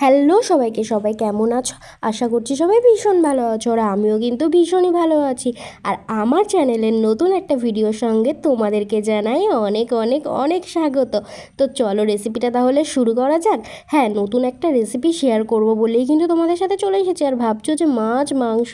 Hello সবাইকে, সবাই কেমন আছো? আশা করছি সবাই ভীষণ ভালো আছো, আর আমিও কিন্তু ভীষণই ভালো আছি। আর আমার চ্যানেলের নতুন একটা ভিডিওর সঙ্গে তোমাদেরকে জানাই অনেক অনেক অনেক স্বাগত। তো চলো রেসিপিটা তাহলে শুরু করা যাক। হ্যাঁ, নতুন একটা রেসিপি শেয়ার করব বলেই কিন্তু তোমাদের সাথে চলে এসেছি। আর ভাবছো যে মাছ মাংস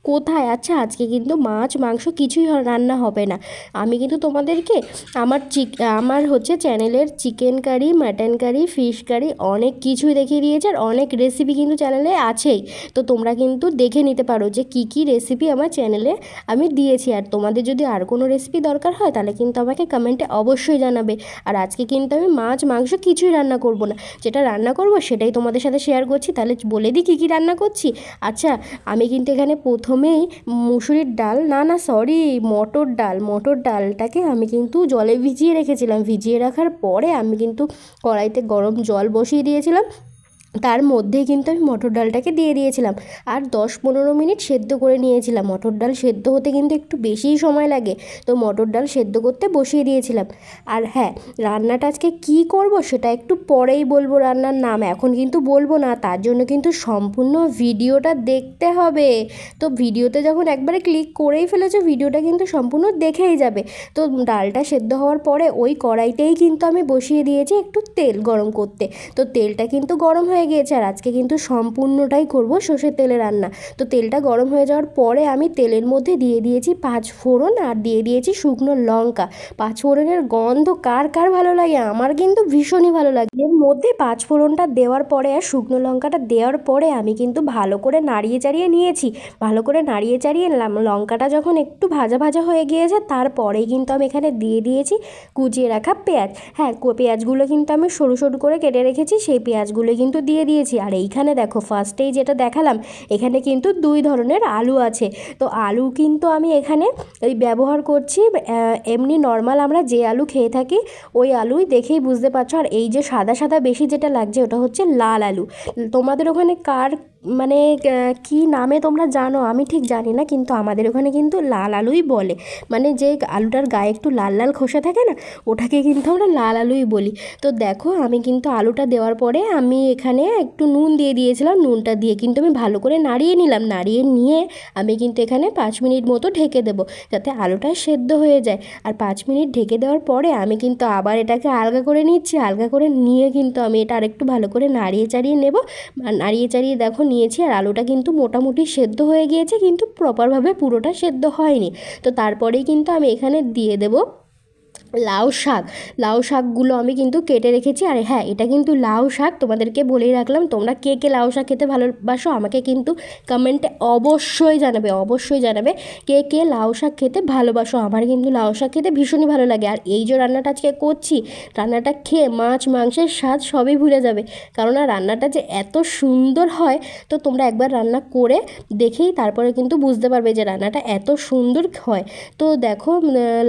কোথায়? আচ্ছা, আজকে কিন্তু মাছ মাংস কিছুই রান্না হবে না। আমি কিন্তু তোমাদেরকে আমার চ্যানেলের chicken curry, mutton curry, fish curry অনেক কিছুই দেখিয়ে দিয়েছে, আর অনেক রেসিপি কিন্তু চ্যানেলে আছেই। তো তোমরা কিন্তু দেখে নিতে পারো যে কী কী রেসিপি আমার চ্যানেলে আমি দিয়েছি। আর তোমাদের যদি আর কোনো রেসিপি দরকার হয় তাহলে কিন্তু আমাকে কমেন্টে অবশ্যই জানাবে। আর আজকে কিন্তু আমি মাছ মাংস কিছুই রান্না করব না, যেটা রান্না করব সেটাই তোমাদের সাথে শেয়ার করছি। তাহলে বলে দিই কী কী রান্না করছি। আচ্ছা, আমি কিন্তু এখানে প্রথমেই মুসুরির ডাল, সরি, মটর ডালটাকে আমি কিন্তু জলে ভিজিয়ে রেখেছিলাম। ভিজিয়ে রাখার পরে আমি কিন্তু কড়াইতে গরম জল বসিয়ে দিয়েছিলাম। তার মধ্যেই কিন্তু আমি মটর ডালটাকে দিয়ে দিয়েছিলাম, আর 10-15 মিনিট সেদ্ধ করে নিয়েছিলাম। মটর ডাল সেদ্ধ হতে কিন্তু একটু বেশিই সময় লাগে, তো মটর ডাল সেদ্ধ করতে বসিয়ে দিয়েছিলাম। আর হ্যাঁ, রান্নাটা আজকে কী করব সেটা একটু পরেই বলবো, রান্নার নাম এখন কিন্তু বলবো না। তার জন্য কিন্তু সম্পূর্ণ ভিডিওটা দেখতে হবে। তো ভিডিওতে যখন একবারে ক্লিক করেই ফেলেছো, ভিডিওটা কিন্তু সম্পূর্ণ দেখেই যাবে। তো ডালটা সেদ্ধ হওয়ার পরে ওই কড়াইতেই কিন্তু আমি বসিয়ে দিয়েছি একটু তেল গরম করতে। তো তেলটা কিন্তু গরম হয়ে গিয়েছে, আর আজকে কিন্তু সম্পূর্ণটাই করব সর্ষের তেলে রান্না। তো তেলটা গরম হয়ে যাওয়ার পরে আমি তেলের মধ্যে দিয়ে দিয়েছি 5 ফোড়ন, আর দিয়ে দিয়েছি শুকনো লঙ্কা। 5 ফোড়নের গন্ধ কার কার ভালো লাগে? আমার কিন্তু ভীষণই ভালো লাগে। এর মধ্যে 5 ফোড়নটা দেওয়ার পরে আর শুকনো লঙ্কাটা দেওয়ার পরে আমি কিন্তু ভালো করে নাড়িয়ে চাড়িয়ে নিয়েছি। ভালো করে নাড়িয়ে চাড়িয়ে লঙ্কাটা যখন একটু ভাজা ভাজা হয়ে গিয়েছে, তারপরেই কিন্তু আমি এখানে দিয়ে দিয়েছি কুচিয়ে রাখা পেঁয়াজ। হ্যাঁ, পেঁয়াজগুলো কিন্তু আমি সরু সরু করে কেটে রেখেছি, সেই পেঁয়াজগুলো কিন্তু দিয়ে দিয়েছি। আর এইখানে দেখো, ফার্স্টেই যেটা দেখালাম, এখানে কিন্তু 2 ধরনের আলু আছে। তো আলু কিন্তু আমি এখানে ব্যবহার করছি এমনি নর্মাল আমরা যে আলু খেয়ে থাকি ওই আলুই, দেখেই বুঝতে পারছো। আর এই যে সাদা সাদা বেশি যেটা লাগছে ওটা হচ্ছে লাল আলু। তোমাদের ওখানে কার মানে কী নামে তোমরা জানো আমি ঠিক জানি না, কিন্তু আমাদের ওখানে কিন্তু লাল আলুই বলে। মানে যে আলুটার গায়ে একটু লাল লাল খোসা থাকে না, ওটাকে কিন্তু আমরা লাল আলুই বলি। তো দেখো, আমি কিন্তু আলুটা দেওয়ার পরে আমি এখানে একটু নুন দিয়ে দিয়েছিলাম। নুনটা দিয়ে কিন্তু আমি ভালো করে নাড়িয়ে নিলাম। নাড়িয়ে নিয়ে আমি কিন্তু এখানে 5 মিনিট মতো ঢেকে দেবো, যাতে আলুটা সেদ্ধ হয়ে যায়। আর 5 মিনিট ঢেকে দেওয়ার পরে আমি কিন্তু আবার এটাকে আলগা করে নিচ্ছি। আলগা করে নিয়ে কিন্তু আমি এটা আরেকটু ভালো করে নাড়িয়ে চাড়িয়ে নেব। নাড়িয়ে চাড়িয়ে দেখো নিয়েছি, আর আলুটা কিন্তু মোটামুটি সেদ্ধ হয়ে গিয়েছে, কিন্তু প্রপারভাবে পুরোটা সেদ্ধ হয়নি। তো তারপরেই কিন্তু আমি এখানে দিয়ে দেবো লাউ শাক। লাউ শাকগুলো আমি কিন্তু কেটে রেখেছি। আর হ্যাঁ, এটা কিন্তু লাউ শাক, তোমাদেরকে বলেই রাখলাম, তোমরা কে কে লাউ শাক খেতে ভালোবাসো আমাকে কিন্তু কমেন্টে অবশ্যই জানাবে, অবশ্যই জানাবে কে কে লাউ শাক খেতে ভালোবাসো। আমার কিন্তু লাউ শাক খেতে ভীষণই ভালো লাগে। আর এই যে রান্নাটা আজকে করছি, রান্নাটা খেয়ে মাছ মাংসের স্বাদ সবই ভুলে যাবে, কারণ রান্নাটা যে এত সুন্দর হয়। তো তোমরা একবার রান্না করে দেখেই তারপরে কিন্তু বুঝতে পারবে যে রান্নাটা এত সুন্দর হয়। তো দেখো,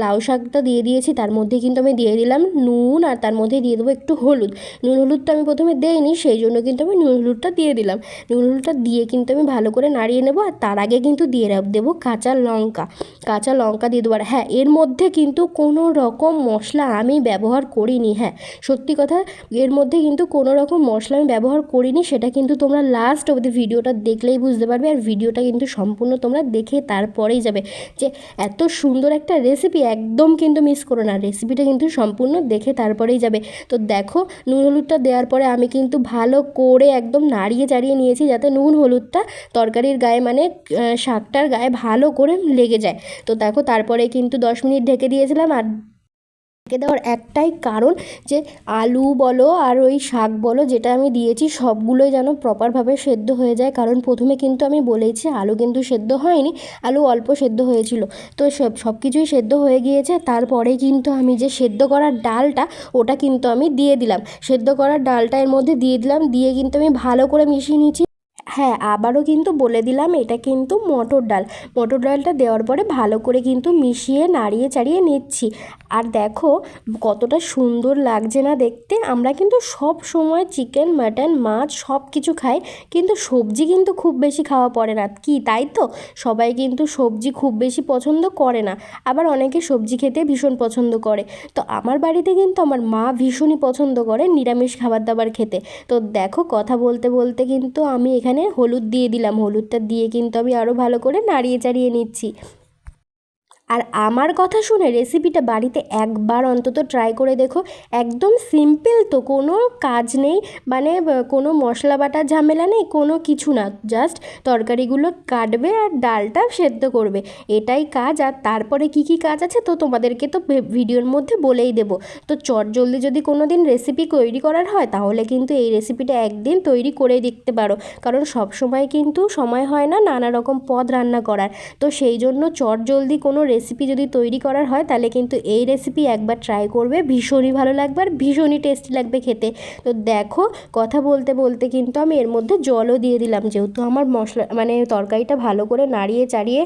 লাউ শাকটা দিয়ে দিয়েছি, তার মধ্যে কিন্তু আমি দিয়ে দিলাম নুন, আর তার মধ্যে দিয়ে দেবো একটু হলুদ। নুন হলুদটা আমি প্রথমে দেইনি, সেই জন্য কিন্তু আমি নুন হলুদটা দিয়ে দিলাম। নুন হলুদটা দিয়ে কিন্তু আমি ভালো করে নাড়িয়ে নেবো। আর তার আগে কিন্তু দিয়ে দেবো কাঁচা লঙ্কা। কাঁচা লঙ্কা দিয়ে দেবো। আর হ্যাঁ, এর মধ্যে কিন্তু কোনো রকম মশলা আমি ব্যবহার করিনি। হ্যাঁ, সত্যি কথা, এর মধ্যে কিন্তু কোনো রকম মশলা আমি ব্যবহার করিনি। সেটা কিন্তু তোমরা লাস্ট অবধি ভিডিওটা দেখলেই বুঝতে পারবে। আর ভিডিওটা কিন্তু সম্পূর্ণ তোমরা দেখে তারপরেই যাবে যে এত সুন্দর একটা রেসিপি একদম কিন্তু মিস করো না। রেসিপিটা কিন্তু সম্পূর্ণ দেখে তারপরেই যাবে। তো দেখো, নুন হলুদটা দেওয়ার পরে আমি কিন্তু ভালো করে একদম নাড়িয়ে চাড়িয়ে নিয়েছি, যাতে নুন হলুদটা তরকারির গায়ে মানে শাকটার গায়ে ভালো করে লেগে যায়। তো দেখো, তারপরে কিন্তু 10 মিনিট ঢেকে দিয়েছিলাম। আর ঢেকে দেওয়ার একটাই কারণ, যে আলু বলো আর ওই শাক বলো যেটা আমি দিয়েছি সবগুলোই যেন প্রপারভাবে সেদ্ধ হয়ে যায়। কারণ প্রথমে কিন্তু আমি বলেইছি আলু কিন্তু সেদ্ধ হয়নি, আলু অল্প সেদ্ধ হয়েছিল। তো সব কিছুই সেদ্ধ হয়ে গিয়েছে। তারপরে কিন্তু আমি যে সেদ্ধ করার ডালটা, ওটা কিন্তু আমি দিয়ে দিলাম। সেদ্ধ করার ডালটা এর মধ্যে দিয়ে দিলাম, দিয়ে কিন্তু আমি ভালো করে মিশিয়ে নিয়েছি। হ্যাঁ, আবারও কিন্তু বলে দিলাম এটা কিন্তু মটর ডাল। মটর ডালটা দেওয়ার পরে ভালো করে কিন্তু মিশিয়ে নাড়িয়ে চাড়িয়ে নিচ্ছি। আর দেখো কতটা সুন্দর লাগছে না দেখতে। আমরা কিন্তু সব সময় চিকেন, মাটন, মাছ সব কিছু খাই, কিন্তু সবজি কিন্তু খুব বেশি খাওয়া পড়ে না, কি তাই তো? সবাই কিন্তু সবজি খুব বেশি পছন্দ করে না, আবার অনেকে সবজি খেতে ভীষণ পছন্দ করে। তো আমার বাড়িতে কিন্তু আমার মা ভীষণই পছন্দ করে নিরামিষ খাবার দাবার খেতে। তো দেখো কথা বলতে বলতে কিন্তু আমি এখানে হলুদ দিয়ে দিলাম, হলুদটা দিয়ে কিন্তু আমি আরও ভালো করে নাড়িয়ে চাড়িয়ে নিচ্ছি। আর আমার কথা শুনে রেসিপিটা বাড়িতে একবার অন্তত ট্রাই করে দেখো। একদম সিম্পল, তো কোনো কাজ নেই, মানে কোনো মশলা বাটার ঝামেলা নেই, কোনো কিছু না, জাস্ট তরকারিগুলো কাটবে আর ডালটা সেদ্ধ করবে, এটাই কাজ। আর তারপরে কি কি কাজ আছে তো তোমাদেরকে তো ভিডিওর মধ্যে বলেই দেবো। তো চটজলদি যদি কোনো দিন রেসিপি তৈরি করার হয় তাহলে কিন্তু এই রেসিপিটা একদিন তৈরি করে দেখতে পারো, কারণ সব সময় কিন্তু সময় হয় না নানা রকম পদ রান্না করার। তো সেই জন্য চটজলদি কোনো রেসিপি যদি তৈরি করার হয় তাহলে কিন্তু এই রেসিপি একবার ট্রাই করবে, ভীষণই ভালো লাগবে আর ভীষণই টেস্টি লাগবে খেতে। তো দেখো কথা বলতে বলতে কিন্তু আমি এর মধ্যে জলও দিয়ে দিলাম, যেহেতু আমার মশলা মানে তরকারিটা ভালো করে নাড়িয়ে চাড়িয়ে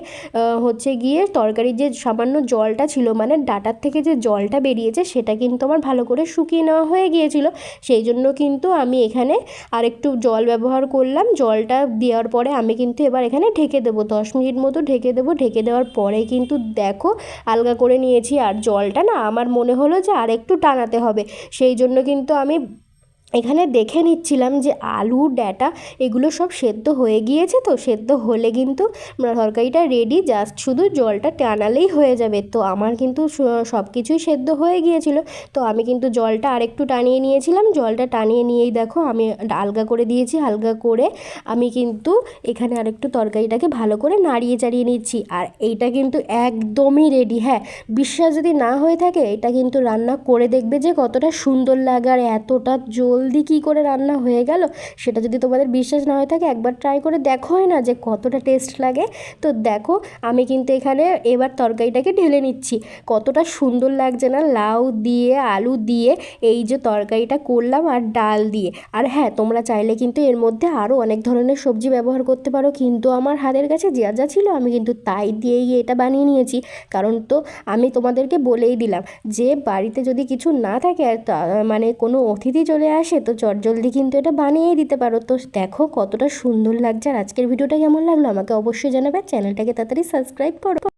হচ্ছে গিয়ে তরকারির যে সামান্য জলটা ছিল, মানে ডাটার থেকে যে জলটা বেরিয়েছে সেটা কিন্তু আমার ভালো করে শুকিয়ে নেওয়া হয়ে গিয়েছিল। সেই জন্য কিন্তু আমি এখানে আরেকটু জল ব্যবহার করলাম। জলটা দেওয়ার পরে আমি কিন্তু এবার এখানে ঢেকে দেবো, 10 মিনিট মতো ঢেকে দেবো। ঢেকে দেওয়ার পরে কিন্তু দেখো আলগা করে নিয়েছি, আর জলটা না আমার মনে হলো যে আরেকটু টানাতে হবে, সেই জন্য কিন্তু আমি এখানে দেখে নিচ্ছিলাম যে আলু ডাঁটা এগুলো সব সেদ্ধ হয়ে গিয়েছে। তো সেদ্ধ হলে কিন্তু তরকারিটা রেডি, জাস্ট শুধু জলটা টানালেই হয়ে যাবে। তো আমার কিন্তু সব কিছুই সেদ্ধ হয়ে গিয়েছিল, তো আমি কিন্তু জলটা আরেকটু টানিয়ে নিয়েছিলাম। জলটা টানিয়ে নিয়েই দেখো আমি আলগা করে দিয়েছি। আলগা করে আমি কিন্তু এখানে আরেকটু তরকারিটাকে ভালো করে নাড়িয়ে চাড়িয়ে নিচ্ছি, আর এইটা কিন্তু একদমই রেডি। হ্যাঁ, বিশ্বাস যদি না হয়ে থাকে এটা কিন্তু রান্না করে দেখবে যে কতটা সুন্দর লাগে, আর এতটা জলদি কী করে রান্না হয়ে গেল সেটা যদি তোমাদের বিশ্বাস না হয়ে থাকে একবার ট্রাই করে দেখোই না যে কতটা টেস্ট লাগে। তো দেখো আমি কিন্তু এখানে এবার তরকারিটাকে ঢেলে নিচ্ছি, কতটা সুন্দর লাগছে না, লাউ দিয়ে আলু দিয়ে এই যে তরকারিটা করলাম আর ডাল দিয়ে। আর হ্যাঁ, তোমরা চাইলে কিন্তু এর মধ্যে আরও অনেক ধরনের সবজি ব্যবহার করতে পারো, কিন্তু আমার হাতের কাছে যা যা ছিল আমি কিন্তু তাই দিয়েই এটা বানিয়ে নিয়েছি। কারণ তো আমি তোমাদেরকে বলেই দিলাম যে বাড়িতে যদি কিছু না থাকে আর মানে কোনো অতিথি চলে আসে তো চটজলদি কিন্তু এটা বানিয়েই দিতে পারো। তো দেখো কতটা সুন্দর লাগছে। আর আজকের ভিডিওটা কেমন লাগলো আমাকে অবশ্যই জানাবে, চ্যানেলটাকে তাড়াতাড়ি সাবস্ক্রাইব করো।